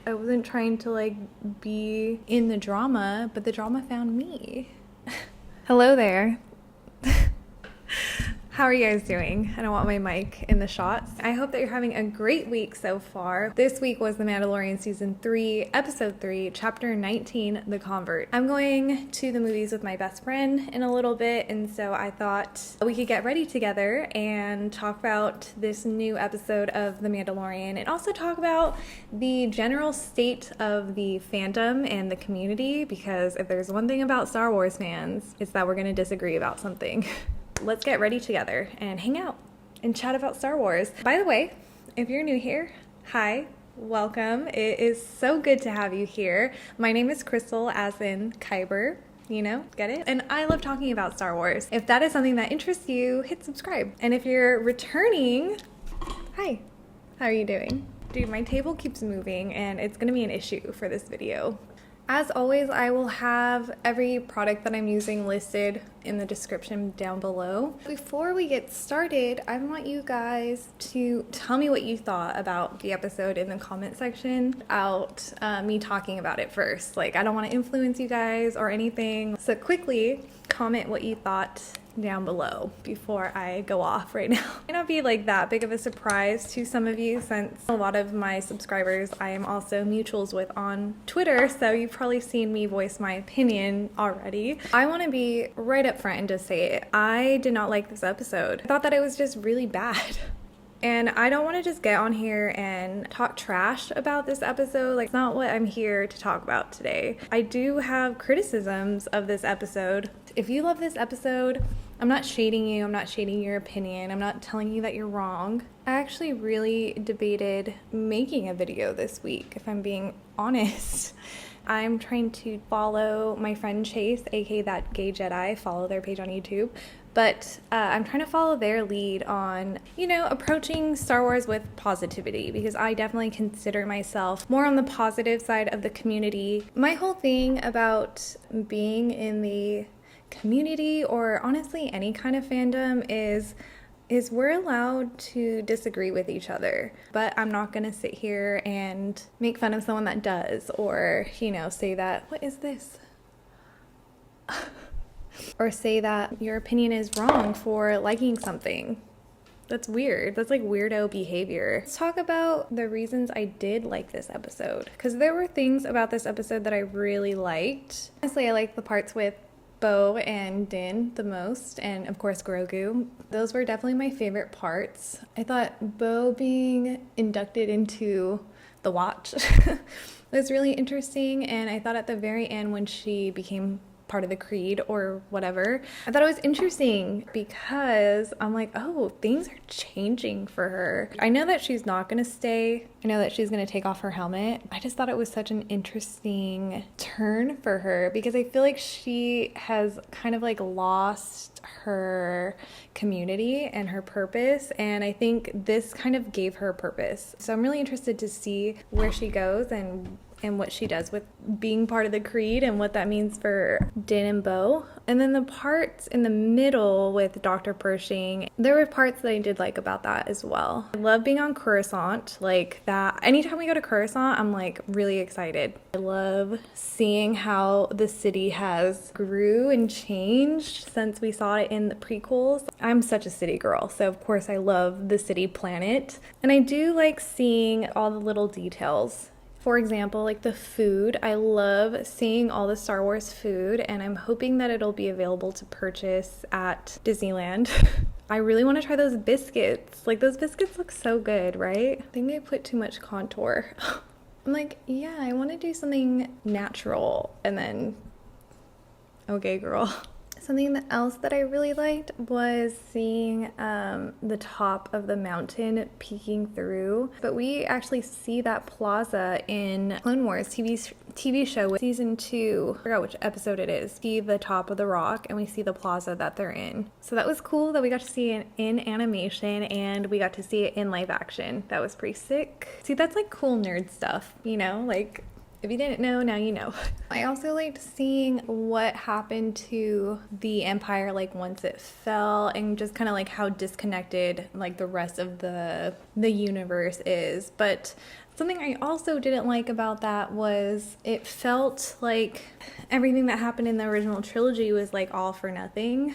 I wasn't trying to like be in the drama, but the drama found me. Hello there. How are you guys doing? I don't want my mic in the shots. I hope that you're having a great week so far. This week was The Mandalorian Season 3, Episode 3, Chapter 19, The Convert. I'm going to the movies with my best friend in a little bit, and so I thought we could get ready together and talk about this new episode of The Mandalorian and also talk about the general state of the fandom and the community, because if there's one thing about Star Wars fans, it's that we're going to disagree about something. Let's get ready together and hang out and chat about Star Wars. By the way, if you're new here, hi, welcome. It is so good to have you here. My name is Crystal, as in Kyber, you know, get it? And I love talking about Star Wars. If that is something that interests you, hit subscribe. And if you're returning, hi, how are you doing? Dude, my table keeps moving and it's gonna be an issue for this video. As always, I will have every product that I'm using listed in the description down below. Before we get started, I want you guys to tell me what you thought about the episode in the comment section without me talking about it first. Like, I don't want to influence you guys or anything. So quickly comment what you thought down below before I go off right now. It might not be like that big of a surprise to some of you, since a lot of my subscribers I am also mutuals with on Twitter, so you've probably seen me voice my opinion already. I want to be right up front and just say it. I did not like this episode. I thought that it was just really bad. And I don't want to just get on here and talk trash about this episode. Like, it's not what I'm here to talk about today. I do have criticisms of this episode. If you love this episode, I'm not shading you. I'm not shading your opinion. I'm not telling you that you're wrong. I actually really debated making a video this week, if I'm being honest. I'm trying to follow my friend Chase, aka That Gay Jedi, follow their page on YouTube. But I'm trying to follow their lead on, you know, approaching Star Wars with positivity, because I definitely consider myself more on the positive side of the community. My whole thing about being in the community, or honestly any kind of fandom, is we're allowed to disagree with each other, but I'm not gonna sit here and make fun of someone that does, or, you know, say that, what is this? Or say that your opinion is wrong for liking something. That's weird. That's like weirdo behavior. Let's talk about the reasons I did like this episode, because there were things about this episode that I really liked. Honestly, I liked the parts with Bo and Din the most, and of course Grogu. Those were definitely my favorite parts. I thought Bo being inducted into the Watch was really interesting, and I thought at the very end when she became part of the creed or whatever, I thought it was interesting, because I'm like, oh, things are changing for her. I know that she's not gonna stay. I know that she's gonna take off her helmet. I just thought it was such an interesting turn for her, because I feel like she has kind of like lost her community and her purpose, and I think this kind of gave her purpose. So I'm really interested to see where she goes and what she does with being part of the creed and what that means for Din and Bo. And then the parts in the middle with Dr. Pershing, there were parts that I did like about that as well. I love being on Coruscant, like that. Anytime we go to Coruscant, I'm like really excited. I love seeing how the city has grew and changed since we saw it in the prequels. I'm such a city girl, so of course I love the city planet. And I do like seeing all the little details. For example, like the food. I love seeing all the Star Wars food, and I'm hoping that it'll be available to purchase at Disneyland. I really want to try those biscuits. Like, those biscuits look so good, right? I think they put too much contour. I'm like, yeah, I want to do something natural. And then, okay, girl. Something else that I really liked was seeing the top of the mountain peeking through. But we actually see that plaza in Clone Wars TV show with season 2. I forgot which episode it is. See the top of the rock, and we see the plaza that they're in. So that was cool that we got to see it in animation, and we got to see it in live action. That was pretty sick. See, that's like cool nerd stuff, you know? Like, if you didn't know, now you know. I also liked seeing what happened to the Empire, like once it fell, and just kind of like how disconnected like the rest of the universe is. But Something I also didn't like about that was it felt like everything that happened in the original trilogy was like all for nothing.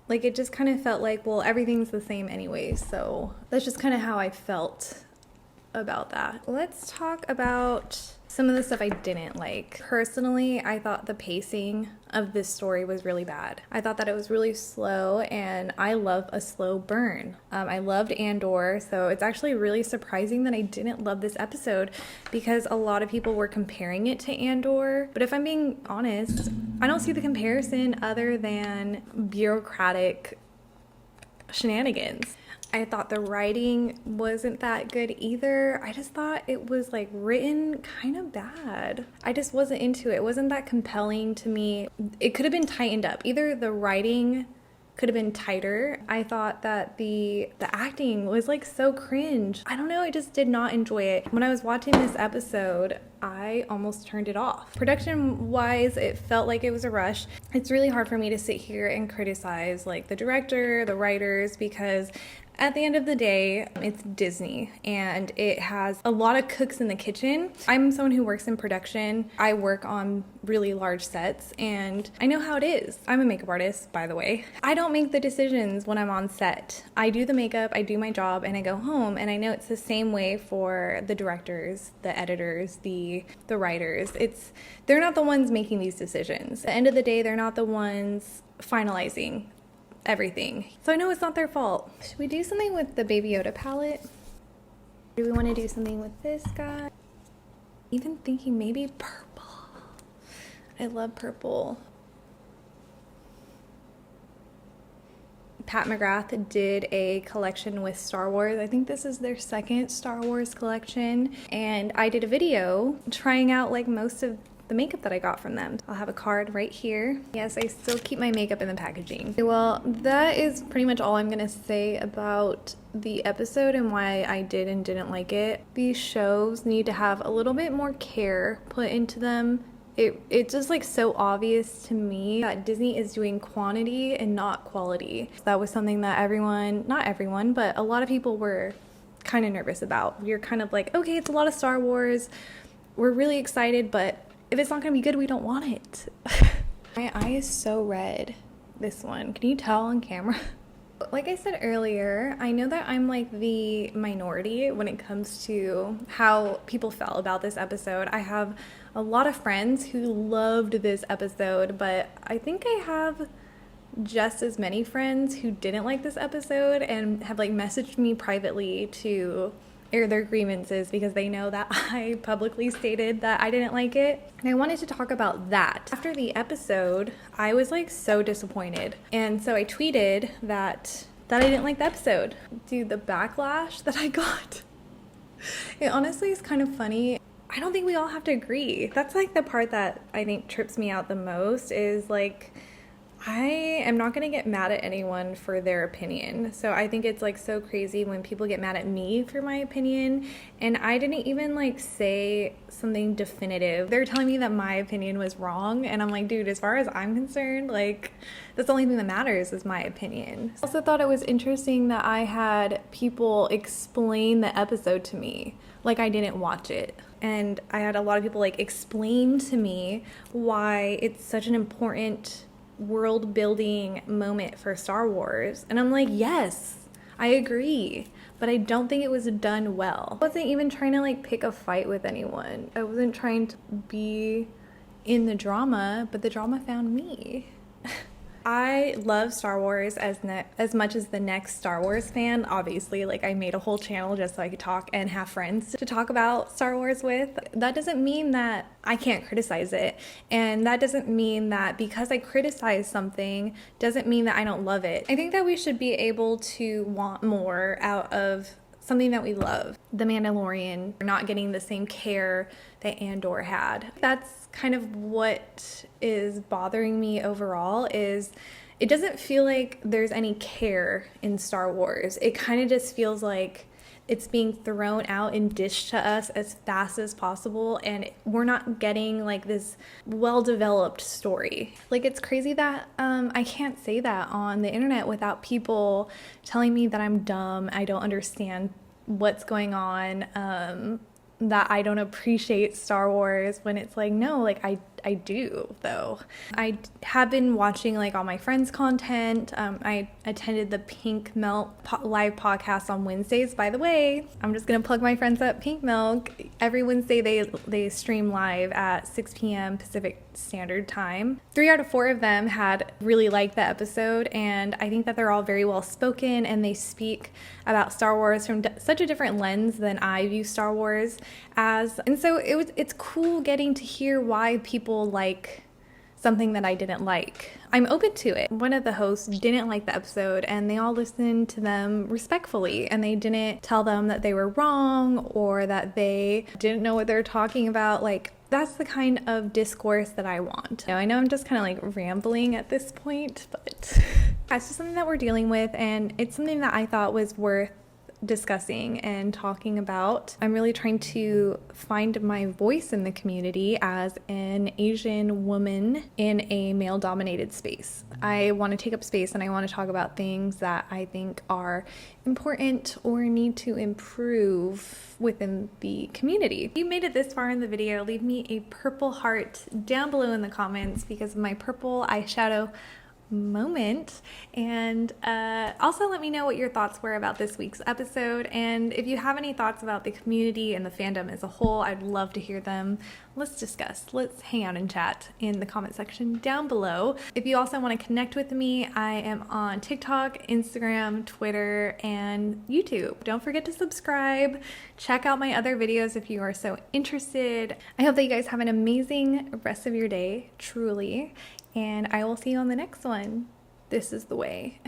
Like it just kind of felt like, well, everything's the same anyway. So that's just kind of how I felt about that. Let's talk about some of the stuff I didn't like. Personally, I thought the pacing of this story was really bad. I thought that it was really slow, and I love a slow burn. I loved Andor, so it's actually really surprising that I didn't love this episode because a lot of people were comparing it to Andor. But if I'm being honest, I don't see the comparison other than bureaucratic shenanigans. I thought the writing wasn't that good either. I just thought it was like written kind of bad. I just wasn't into it. It wasn't that compelling to me. It could have been tightened up. Either the writing could have been tighter. I thought that the acting was like so cringe. I don't know, I just did not enjoy it. When I was watching this episode, I almost turned it off. Production wise, it felt like it was a rush. It's really hard for me to sit here and criticize like the director, the writers, because at the end of the day, it's Disney and it has a lot of cooks in the kitchen. I'm someone who works in production. I work on really large sets and I know how it is. I'm a makeup artist, by the way. I don't make the decisions when I'm on set. I do the makeup, I do my job, and I go home, and I know it's the same way for the directors, the editors, the writers. They're not the ones making these decisions. At the end of the day, they're not the ones finalizing everything. So I know it's not their fault. Should we do something with the Baby Yoda palette? Do we want to do something with this guy? Even thinking maybe purple. I love purple. Pat McGrath did a collection with Star Wars. I think this is their second Star Wars collection. And I did a video trying out like most of the makeup that I got from them. I'll have a card right here. Yes, I still keep my makeup in the packaging. Well, that is pretty much all I'm gonna say about the episode and why I did and didn't like it. These shows need to have a little bit more care put into them. It's just like so obvious to me that Disney is doing quantity and not quality. That was something that not everyone, but a lot of people were kind of nervous about. You're kind of like, okay, it's a lot of Star Wars. We're really excited, but if it's not gonna be good, we don't want it. My eye is so red, this one. Can you tell on camera? Like I said earlier, I know that I'm like the minority when it comes to how people felt about this episode. I have a lot of friends who loved this episode, but I think I have just as many friends who didn't like this episode and have like messaged me privately to air their grievances because they know that I publicly stated that I didn't like it. And I wanted to talk about that. After the episode, I was like so disappointed. And so I tweeted that I didn't like the episode. Dude, the backlash that I got. It honestly is kind of funny. I don't think we all have to agree. That's like the part that I think trips me out the most is like, I am not going to get mad at anyone for their opinion. So I think it's like so crazy when people get mad at me for my opinion. And I didn't even like say something definitive. They're telling me that my opinion was wrong. And I'm like, dude, as far as I'm concerned, like that's the only thing that matters is my opinion. I also thought it was interesting that I had people explain the episode to me like I didn't watch it. And I had a lot of people like explain to me why it's such an important world building moment for Star Wars. And I'm like, yes, I agree, but I don't think it was done well. I wasn't even trying to like pick a fight with anyone. I wasn't trying to be in the drama, but the drama found me. I love Star Wars as much as the next Star Wars fan. Obviously, like I made a whole channel just so I could talk and have friends to talk about Star Wars with. That doesn't mean that I can't criticize it. And that doesn't mean that because I criticize something doesn't mean that I don't love it. I think that we should be able to want more out of something that we love. The Mandalorian not getting the same care that Andor had. That's kind of what is bothering me overall is it doesn't feel like there's any care in Star Wars. It kind of just feels like it's being thrown out and dished to us as fast as possible, and we're not getting like this well-developed story. Like it's crazy that I can't say that on the internet without people telling me that I'm dumb, I don't understand what's going on. that I don't appreciate Star Wars, when it's like, no, like I do though. I have been watching like all my friends' content. I attended the Pink Milk live podcast on Wednesdays. By the way, I'm just gonna plug my friends at Pink Milk. Every Wednesday they stream live at 6 p.m. Pacific Standard Time. 3 out of 4 of them had really liked the episode, and I think that they're all very well spoken, and they speak about Star Wars from such a different lens than I view Star Wars as. And so it's cool getting to hear why people like something that I didn't like. I'm open to it. One of the hosts didn't like the episode, and they all listened to them respectfully, and they didn't tell them that they were wrong or that they didn't know what they're talking about. Like, that's the kind of discourse that I want. I know I'm just kind of like rambling at this point, but that's just something that we're dealing with, and it's something that I thought was worth discussing and talking about. I'm really trying to find my voice in the community as an Asian woman in a male-dominated space. I want to take up space, and I want to talk about things that I think are important or need to improve within the community. If you made it this far in the video, leave me a purple heart down below in the comments because of my purple eyeshadow moment, and also let me know what your thoughts were about this week's episode, and if you have any thoughts about the community and the fandom as a whole, I'd love to hear them. Let's discuss, let's hang out and chat in the comment section down below. If you also want to connect with me, I am on TikTok, Instagram, Twitter, and YouTube. Don't forget to subscribe. Check out my other videos if you are so interested. I hope that you guys have an amazing rest of your day, truly. And I will see you on the next one. This is the way.